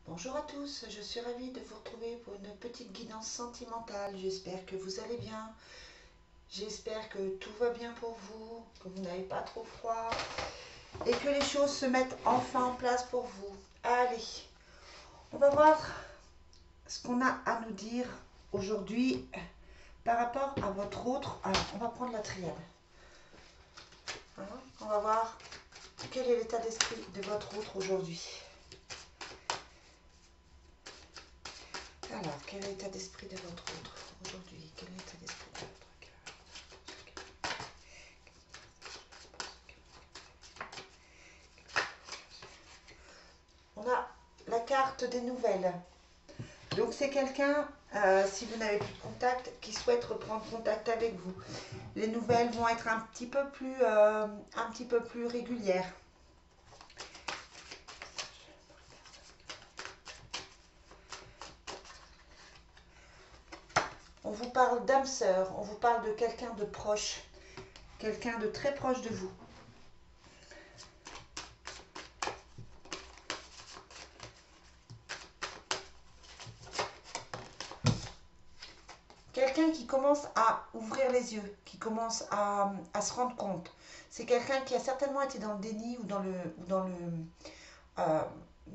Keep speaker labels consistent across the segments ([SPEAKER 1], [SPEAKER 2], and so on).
[SPEAKER 1] Bonjour à tous, je suis ravie de vous retrouver pour une petite guidance sentimentale. J'espère que vous allez bien. J'espère que tout va bien pour vous, que vous n'avez pas trop froid et que les choses se mettent enfin en place pour vous. Allez, on va voir ce qu'on a à nous dire aujourd'hui par rapport à votre autre. Alors, on va prendre la triade. On va voir quel est l'état d'esprit de votre autre aujourd'hui. Alors, quel est l'état d'esprit de votre autre aujourd'hui? Quel est l'état d'esprit de votre On a la carte des nouvelles. Donc, c'est quelqu'un, si vous n'avez plus de contact, qui souhaite reprendre contact avec vous. Les nouvelles vont être un petit peu plus régulières. On vous parle d'âme sœur, on vous parle de quelqu'un de proche, quelqu'un de très proche de vous. Quelqu'un qui commence à ouvrir les yeux, qui commence à se rendre compte. C'est quelqu'un qui a certainement été dans le déni ou dans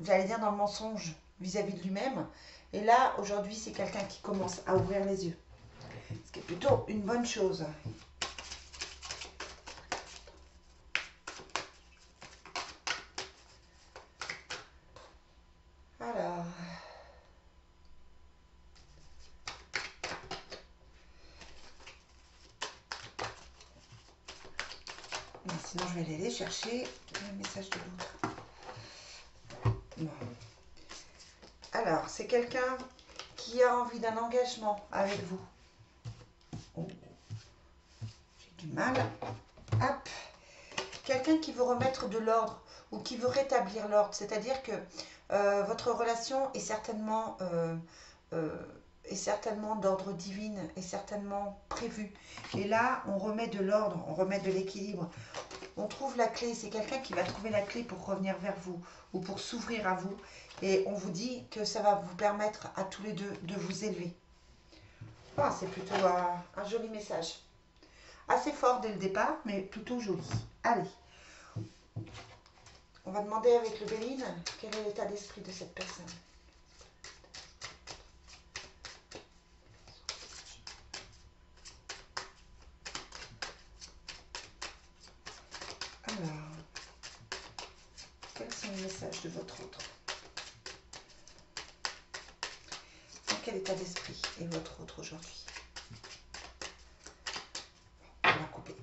[SPEAKER 1] j'allais dire dans le mensonge vis-à-vis de lui-même. Et là, aujourd'hui, c'est quelqu'un qui commence à ouvrir les yeux. Ce qui est plutôt une bonne chose. Alors, sinon je vais aller les chercher le message de l'autre. Bon. Alors, c'est quelqu'un qui a envie d'un engagement avec vous. Oh. J'ai du mal. Hop. Quelqu'un qui veut remettre de l'ordre ou qui veut rétablir l'ordre. C'est-à-dire que votre relation est certainement d'ordre divin, est certainement prévue. Et là, on remet de l'ordre, on remet de l'équilibre. On trouve la clé, c'est quelqu'un qui va trouver la clé pour revenir vers vous ou pour s'ouvrir à vous. Et on vous dit que ça va vous permettre à tous les deux de vous élever. Ah, c'est plutôt un joli message. Assez fort dès le départ, mais plutôt joli. Allez. On va demander avec le Béline quel est l'état d'esprit de cette personne. Alors, quels sont les messages de votre autre? Dans quel état d'esprit est votre autre aujourd'hui? On va couper.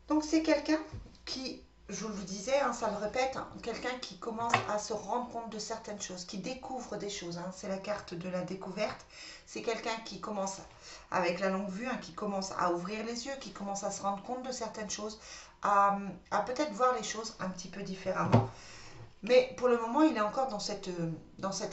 [SPEAKER 1] Donc c'est quelqu'un qui, je vous le disais, ça le répète, quelqu'un qui commence à se rendre compte de certaines choses, qui découvre des choses. C'est la carte de la découverte. C'est quelqu'un qui commence, avec la longue vue, qui commence à ouvrir les yeux, qui commence à se rendre compte de certaines choses, à peut-être voir les choses un petit peu différemment. Mais pour le moment, il est encore dans cet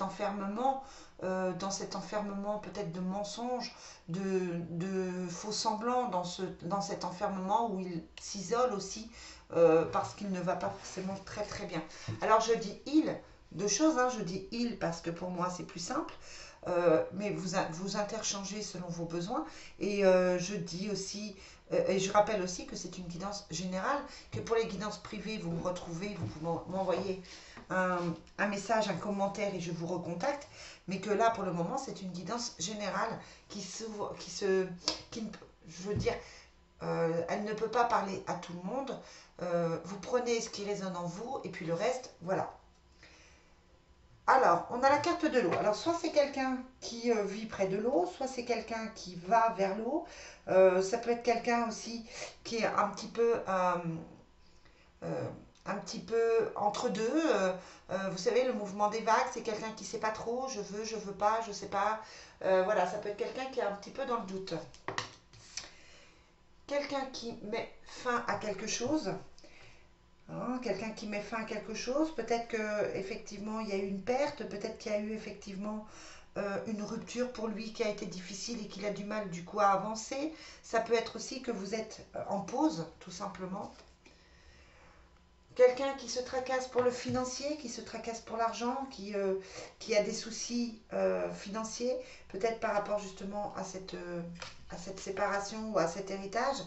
[SPEAKER 1] enfermement, peut-être de mensonges, de faux semblants, dans cet enfermement où il s'isole aussi parce qu'il ne va pas forcément très très bien. Alors je dis il, deux choses, je dis il parce que pour moi c'est plus simple, mais vous interchangez selon vos besoins. Et je dis aussi, et je rappelle aussi que c'est une guidance générale, que pour les guidances privées, vous me retrouvez, vous pouvez m'envoyer un message, un commentaire et je vous recontacte. Mais que là, pour le moment, c'est une guidance générale je veux dire, elle ne peut pas parler à tout le monde. Vous prenez ce qui résonne en vous et puis le reste, voilà. Alors, on a la carte de l'eau. Alors, soit c'est quelqu'un qui vit près de l'eau, soit c'est quelqu'un qui va vers l'eau. Ça peut être quelqu'un aussi qui est un petit peu entre deux. Vous savez, le mouvement des vagues, c'est quelqu'un qui ne sait pas trop, je veux pas, je sais pas. Voilà, ça peut être quelqu'un qui est un petit peu dans le doute. Quelqu'un qui met fin à quelque chose. Quelqu'un qui met fin à quelque chose, peut-être qu'effectivement il y a eu une perte, peut-être qu'il y a eu effectivement une rupture pour lui qui a été difficile et qu'il a du mal du coup à avancer. Ça peut être aussi que vous êtes en pause, tout simplement. Quelqu'un qui se tracasse pour le financier, qui se tracasse pour l'argent, qui a des soucis financiers, peut-être par rapport justement à cette séparation ou à cet héritage.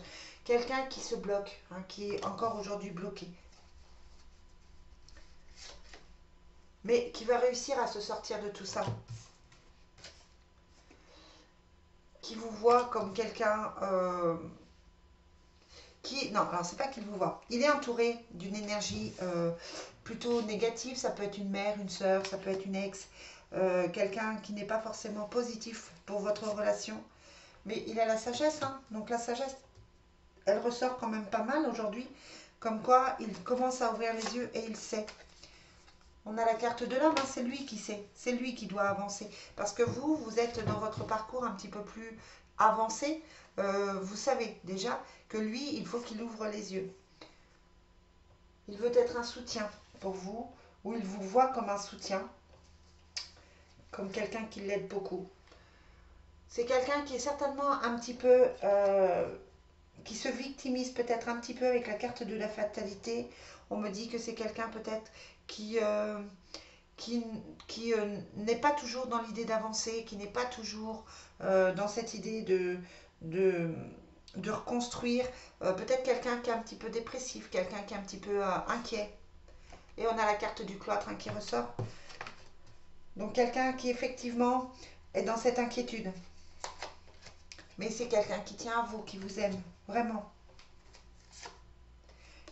[SPEAKER 1] Quelqu'un qui se bloque, hein, qui est encore aujourd'hui bloqué. Mais qui va réussir à se sortir de tout ça. Qui vous voit comme quelqu'un non, alors c'est pas qu'il vous voit. Il est entouré d'une énergie plutôt négative. Ça peut être une mère, une sœur, ça peut être une ex, quelqu'un qui n'est pas forcément positif pour votre relation. Mais il a la sagesse, hein. Donc la sagesse, elle ressort quand même pas mal aujourd'hui. Comme quoi, il commence à ouvrir les yeux et il sait. On a la carte de l'homme, hein, c'est lui qui sait. C'est lui qui doit avancer. Parce que vous êtes dans votre parcours un petit peu plus avancé. Vous savez déjà que lui, il faut qu'il ouvre les yeux. Il veut être un soutien pour vous, ou il vous voit comme un soutien, comme quelqu'un qui l'aide beaucoup. C'est quelqu'un qui est certainement un petit peu, qui se victimise peut-être un petit peu avec la carte de la fatalité. On me dit que c'est quelqu'un peut-être qui n'est pas toujours dans l'idée d'avancer, qui n'est pas toujours dans cette idée de reconstruire. Peut-être quelqu'un qui est un petit peu dépressif, quelqu'un qui est un petit peu inquiet. Et on a la carte du cloître, hein, qui ressort. Donc quelqu'un qui effectivement est dans cette inquiétude. Mais c'est quelqu'un qui tient à vous, qui vous aime, vraiment.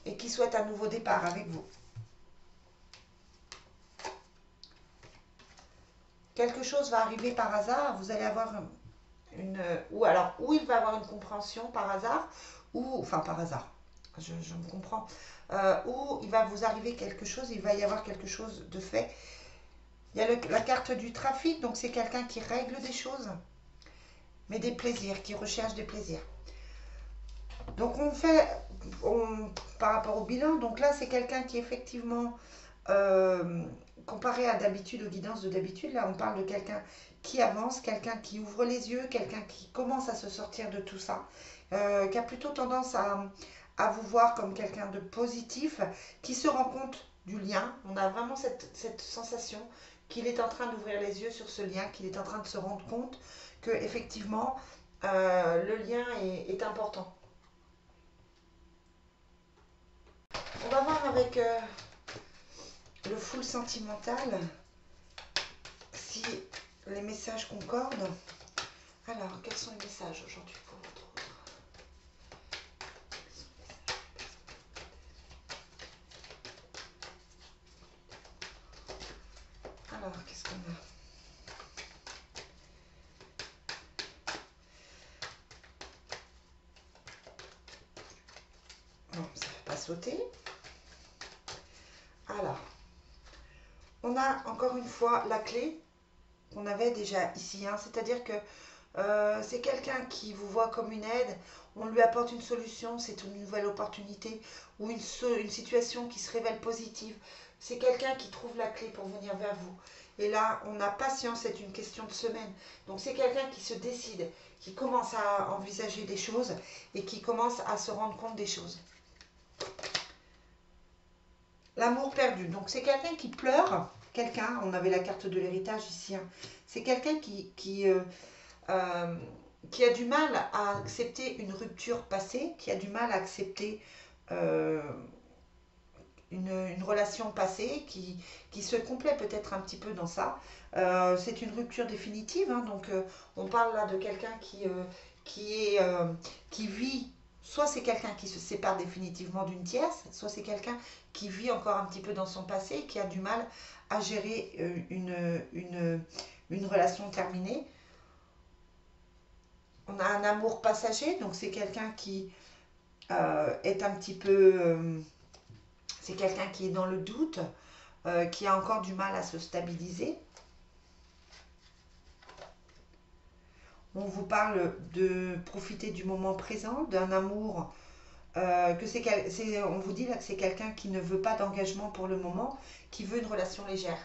[SPEAKER 1] Et qui souhaite un nouveau départ avec vous. Quelque chose va arriver par hasard, vous allez avoir ou il va avoir une compréhension par hasard, enfin par hasard, je me comprends, ou il va vous arriver quelque chose, il va y avoir quelque chose de fait. Il y a la carte du trafic, donc c'est quelqu'un qui règle des choses, mais des plaisirs, qui recherche des plaisirs. Donc par rapport au bilan, donc là c'est quelqu'un qui effectivement, comparé à d'habitude, aux guidances de d'habitude, là on parle de quelqu'un qui avance, quelqu'un qui ouvre les yeux, quelqu'un qui commence à se sortir de tout ça, qui a plutôt tendance à vous voir comme quelqu'un de positif, qui se rend compte du lien. On a vraiment cette sensation qu'il est en train d'ouvrir les yeux sur ce lien, qu'il est en train de se rendre compte que effectivement le lien est important. On va voir avec le full sentimental si les messages concordent. Alors, quels sont les messages aujourd'hui pour votre autre? Alors, qu'est-ce qu'on a? Bon, ça ne fait pas sauter. Alors, on a encore une fois la clé qu'on avait déjà ici, hein, c'est-à-dire que c'est quelqu'un qui vous voit comme une aide, on lui apporte une solution, c'est une nouvelle opportunité ou une situation qui se révèle positive. C'est quelqu'un qui trouve la clé pour venir vers vous. Et là, on a patience, c'est une question de semaine. Donc c'est quelqu'un qui se décide, qui commence à envisager des choses et qui commence à se rendre compte des choses. L'amour perdu. Donc c'est quelqu'un qui pleure. Quelqu'un, on avait la carte de l'héritage ici. Hein. C'est quelqu'un qui a du mal à accepter une rupture passée, qui a du mal à accepter une relation passée, qui se complaît peut-être un petit peu dans ça. C'est une rupture définitive. Hein, donc on parle là de quelqu'un qui vit. Soit c'est quelqu'un qui se sépare définitivement d'une tierce, soit c'est quelqu'un qui vit encore un petit peu dans son passé, qui a du mal à gérer une relation terminée. On a un amour passager, donc c'est quelqu'un qui est un petit peu... c'est quelqu'un qui est dans le doute, qui a encore du mal à se stabiliser. On vous parle de profiter du moment présent, d'un amour... on vous dit là que c'est quelqu'un qui ne veut pas d'engagement pour le moment, qui veut une relation légère.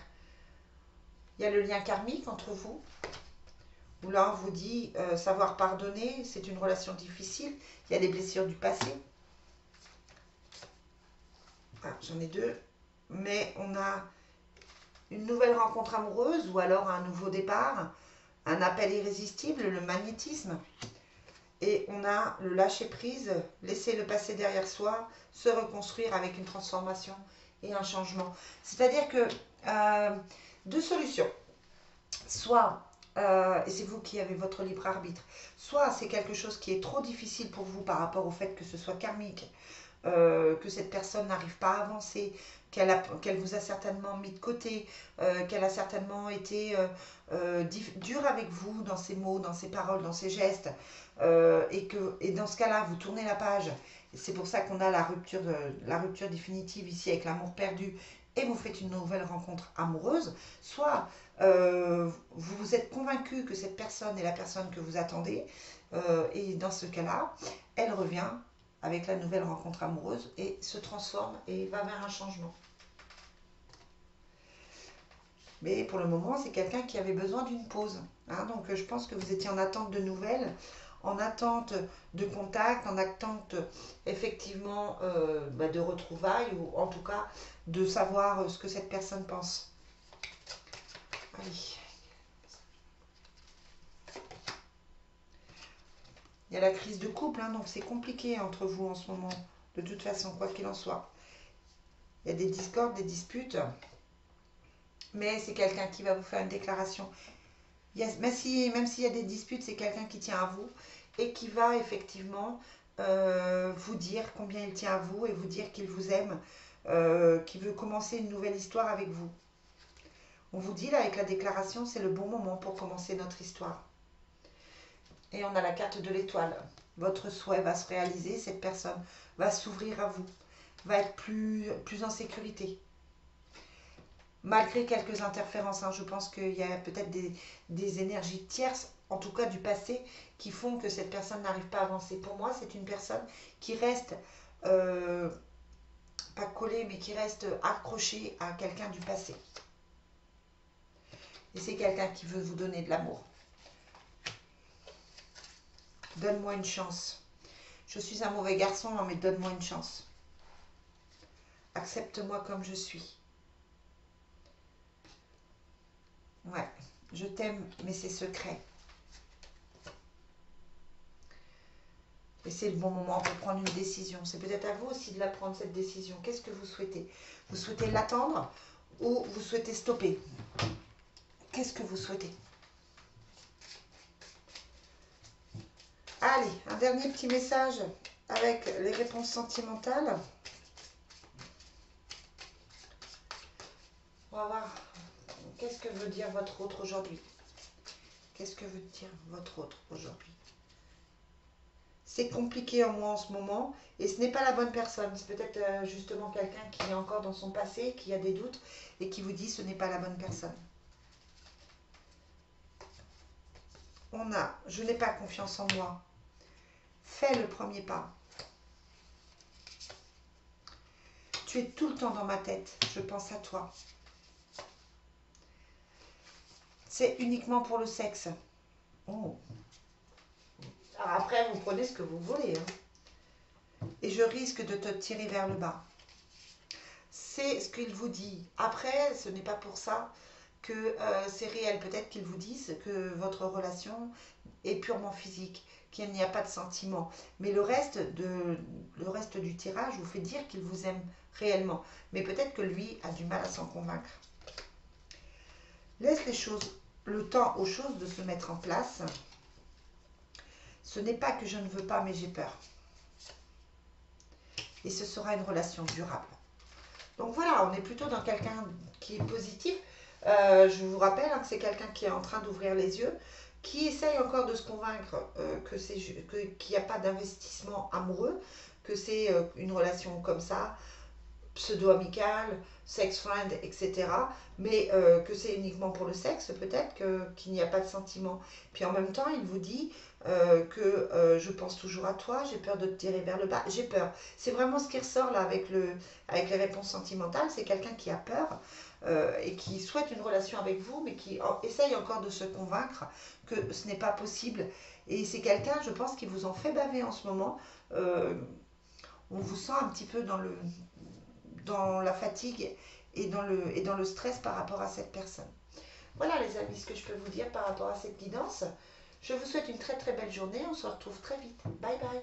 [SPEAKER 1] Il y a le lien karmique entre vous, où là on vous dit savoir pardonner, c'est une relation difficile, il y a des blessures du passé. Ah, j'en ai deux. Mais on a une nouvelle rencontre amoureuse ou alors un nouveau départ, un appel irrésistible, le magnétisme. Et on a le lâcher prise, laisser le passé derrière soi, se reconstruire avec une transformation et un changement. C'est-à-dire que deux solutions. Soit, et c'est vous qui avez votre libre arbitre, soit c'est quelque chose qui est trop difficile pour vous par rapport au fait que ce soit karmique, que cette personne n'arrive pas à avancer, qu'elle vous a certainement mis de côté, qu'elle a certainement été dure avec vous dans ses mots, dans ses paroles, dans ses gestes, et dans ce cas-là, vous tournez la page. C'est pour ça qu'on a la rupture définitive ici avec l'amour perdu, et vous faites une nouvelle rencontre amoureuse. Soit vous vous êtes convaincu que cette personne est la personne que vous attendez, et dans ce cas-là, elle revient avec la nouvelle rencontre amoureuse et se transforme et va vers un changement. Mais pour le moment, c'est quelqu'un qui avait besoin d'une pause. Hein, donc je pense que vous étiez en attente de nouvelles, en attente de contact, en attente effectivement de retrouvailles, ou en tout cas de savoir ce que cette personne pense. Allez. Il y a la crise de couple, hein, donc c'est compliqué entre vous en ce moment, de toute façon, quoi qu'il en soit. Il y a des discordes, des disputes, mais c'est quelqu'un qui va vous faire une déclaration. Même s'il y a des disputes, c'est quelqu'un qui tient à vous et qui va effectivement vous dire combien il tient à vous et vous dire qu'il vous aime, qu'il veut commencer une nouvelle histoire avec vous. On vous dit là avec la déclaration, c'est le bon moment pour commencer notre histoire. Et on a la carte de l'étoile. Votre souhait va se réaliser, cette personne va s'ouvrir à vous, va être plus en sécurité. Malgré quelques interférences, hein, je pense qu'il y a peut-être des énergies tierces, en tout cas du passé, qui font que cette personne n'arrive pas à avancer. Pour moi, c'est une personne qui reste, pas collée, mais qui reste accrochée à quelqu'un du passé. Et c'est quelqu'un qui veut vous donner de l'amour. Donne-moi une chance. Je suis un mauvais garçon, non, mais donne-moi une chance. Accepte-moi comme je suis. Ouais, je t'aime, mais c'est secret. Et c'est le bon moment pour prendre une décision. C'est peut-être à vous aussi de la prendre, cette décision. Qu'est-ce que vous souhaitez? Vous souhaitez l'attendre ou vous souhaitez stopper? Qu'est-ce que vous souhaitez? Allez, un dernier petit message avec les réponses sentimentales. On va voir qu'est-ce que veut dire votre autre aujourd'hui. Qu'est-ce que veut dire votre autre aujourd'hui? C'est compliqué en moi en ce moment et ce n'est pas la bonne personne. C'est peut-être justement quelqu'un qui est encore dans son passé, qui a des doutes et qui vous dit ce n'est pas la bonne personne. On a, je n'ai pas confiance en moi. Fais le premier pas. Tu es tout le temps dans ma tête. Je pense à toi. C'est uniquement pour le sexe. Oh. Alors après, vous prenez ce que vous voulez. Hein. Et je risque de te tirer vers le bas. C'est ce qu'il vous dit. Après, ce n'est pas pour ça que c'est réel. Peut-être qu'ils vous disent que votre relation est purement physique, qu'il n'y a pas de sentiment. Mais le reste du tirage vous fait dire qu'il vous aime réellement. Mais peut-être que lui a du mal à s'en convaincre. Laisse les choses, le temps aux choses de se mettre en place. Ce n'est pas que je ne veux pas, mais j'ai peur. Et ce sera une relation durable. Donc voilà, on est plutôt dans quelqu'un qui est positif. Je vous rappelle hein, que c'est quelqu'un qui est en train d'ouvrir les yeux, qui essaye encore de se convaincre qu'il n'y a pas d'investissement amoureux, que c'est une relation comme ça, pseudo-amicale, sex-friend, etc. Mais que c'est uniquement pour le sexe, peut-être qu'il n'y a pas de sentiment. Puis en même temps, il vous dit que je pense toujours à toi, j'ai peur de te tirer vers le bas, j'ai peur. C'est vraiment ce qui ressort là avec les réponses sentimentales, c'est quelqu'un qui a peur et qui souhaite une relation avec vous, mais qui essaye encore de se convaincre que ce n'est pas possible. Et c'est quelqu'un, je pense, qui vous en fait baver en ce moment. On vous sent un petit peu dans la fatigue et dans le stress par rapport à cette personne. Voilà les amis, ce que je peux vous dire par rapport à cette guidance. Je vous souhaite une très très belle journée. On se retrouve très vite. Bye bye.